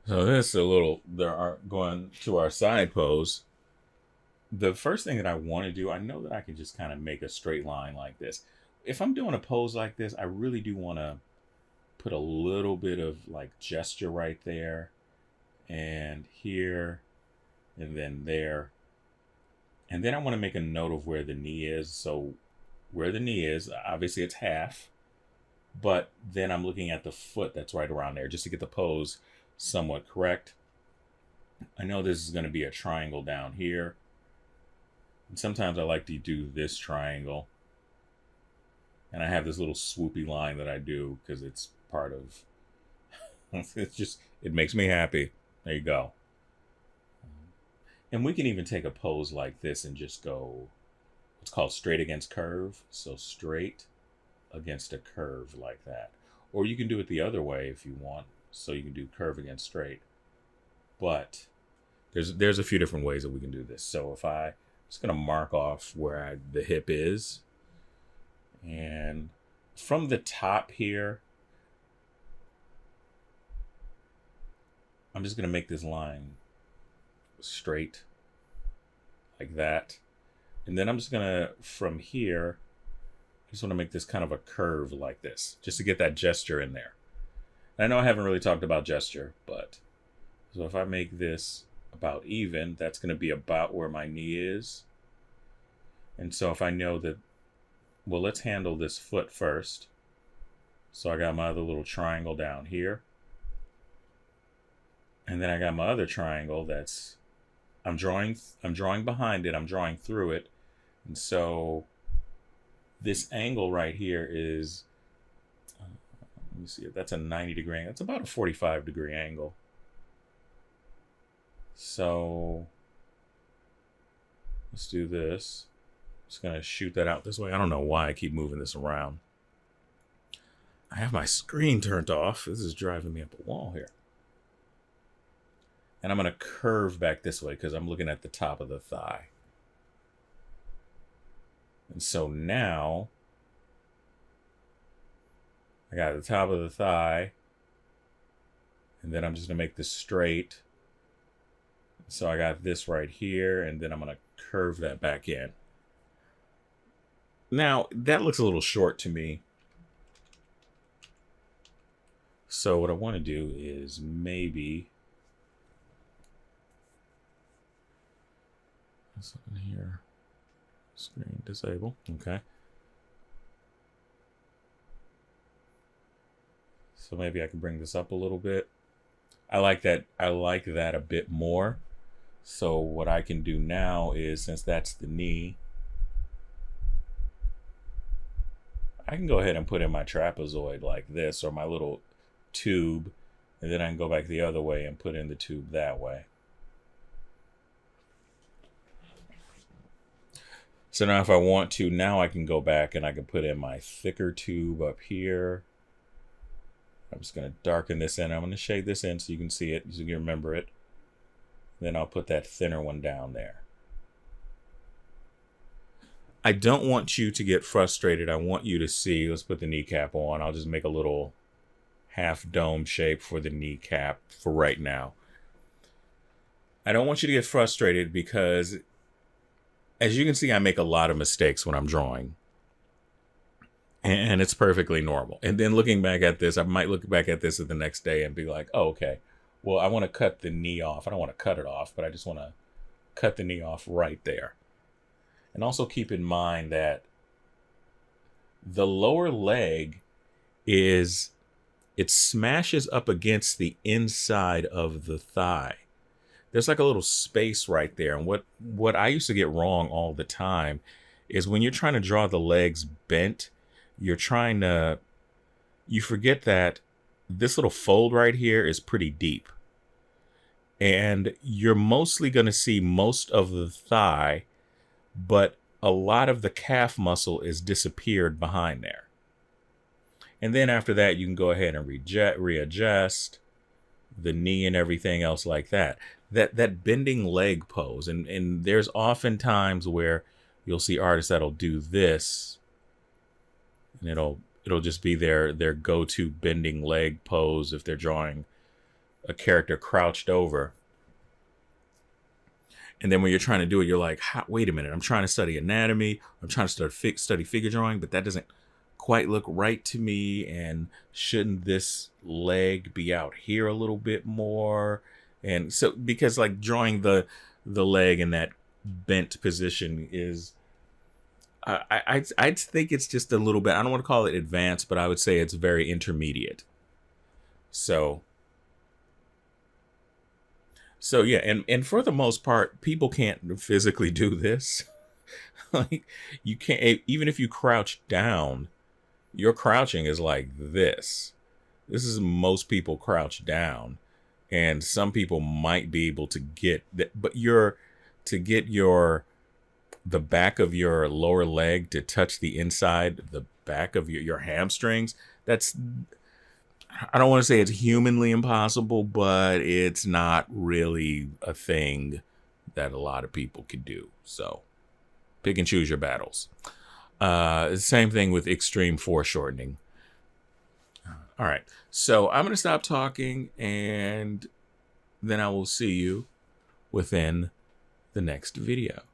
So this a little there are going to our side pose. The first thing that I want to do, I know that I can just kind of make a straight line like this. If I'm doing a pose like this, I really do want to put a little bit of like gesture right there and here and then there. And then I want to make a note of where the knee is. So where the knee is, obviously it's half, but then I'm looking at the foot that's right around there just to get the pose somewhat correct. I know this is going to be a triangle down here. And sometimes I like to do this triangle. And I have this little swoopy line that I do because it's part of, it's just, it makes me happy. There you go. And we can even take a pose like this and just go, what's called straight against curve. So straight against a curve like that. Or you can do it the other way if you want. So you can do curve against straight. But there's a few different ways that we can do this. So if I'm just going to mark off where the hip is. And from the top here, I'm just going to make this line straight like that. And then I'm just going to, from here, I just want to make this kind of a curve like this, just to get that gesture in there. And I know I haven't really talked about gesture, but so if I make this about even, that's going to be about where my knee is. And so if I know that, well, let's handle this foot first. So I got my other little triangle down here. And then I got my other triangle that's, I'm drawing behind it, I'm drawing through it. And so this angle right here is, let me see if that's a 90-degree angle. That's about a 45-degree angle. So let's do this. Just gonna shoot that out this way. I don't know why I keep moving this around. I have my screen turned off. This is driving me up a wall here. And I'm gonna curve back this way because I'm looking at the top of the thigh. And so now I got the top of the thigh, and then I'm just gonna make this straight. So I got this right here, and then I'm gonna curve that back in. Now that looks a little short to me. So what I want to do is maybe something here. Screen disable. Okay. So maybe I can bring this up a little bit. I like that. I like that a bit more. So what I can do now is, since that's the knee, I can go ahead and put in my trapezoid like this, or my little tube, and then I can go back the other way and put in the tube that way. So now if I want to, now I can go back and I can put in my thicker tube up here. I'm just going to darken this in. I'm going to shade this in so you can see it, so you can remember it. Then I'll put that thinner one down there. I don't want you to get frustrated. I want you to see, let's put the kneecap on. I'll just make a little half dome shape for the kneecap for right now. I don't want you to get frustrated because, as you can see, I make a lot of mistakes when I'm drawing. And it's perfectly normal. And then looking back at this, I might look back at this the next day and be like, oh, okay, well, I want to cut the knee off. I don't want to cut it off, but I just want to cut the knee off right there. And also keep in mind that the lower leg is, it smashes up against the inside of the thigh. There's like a little space right there. And what I used to get wrong all the time is when you're trying to draw the legs bent, you forget that this little fold right here is pretty deep. And you're mostly going to see most of the thigh, but a lot of the calf muscle is disappeared behind there. And then after that, you can go ahead and readjust the knee and everything else like that. That bending leg pose. And there's often times where you'll see artists that'll do this, and it'll just be their go-to bending leg pose if they're drawing a character crouched over. And then when you're trying to do it, you're like, wait a minute, I'm trying to study anatomy. I'm trying to study figure drawing, but that doesn't quite look right to me. And shouldn't this leg be out here a little bit more? And so, because like drawing the leg in that bent position is, I'd think it's just a little bit, I don't want to call it advanced, but I would say it's very intermediate. So yeah, and for the most part, people can't physically do this. Like, you can't, even if you crouch down, your crouching is like this. This is most people crouch down, and some people might be able to get that, but to get the back of your lower leg to touch the inside, the back of your hamstrings, that's, I don't want to say it's humanly impossible, but it's not really a thing that a lot of people could do. So pick and choose your battles. Same thing with extreme foreshortening. All right. So I'm going to stop talking, and then I will see you within the next video.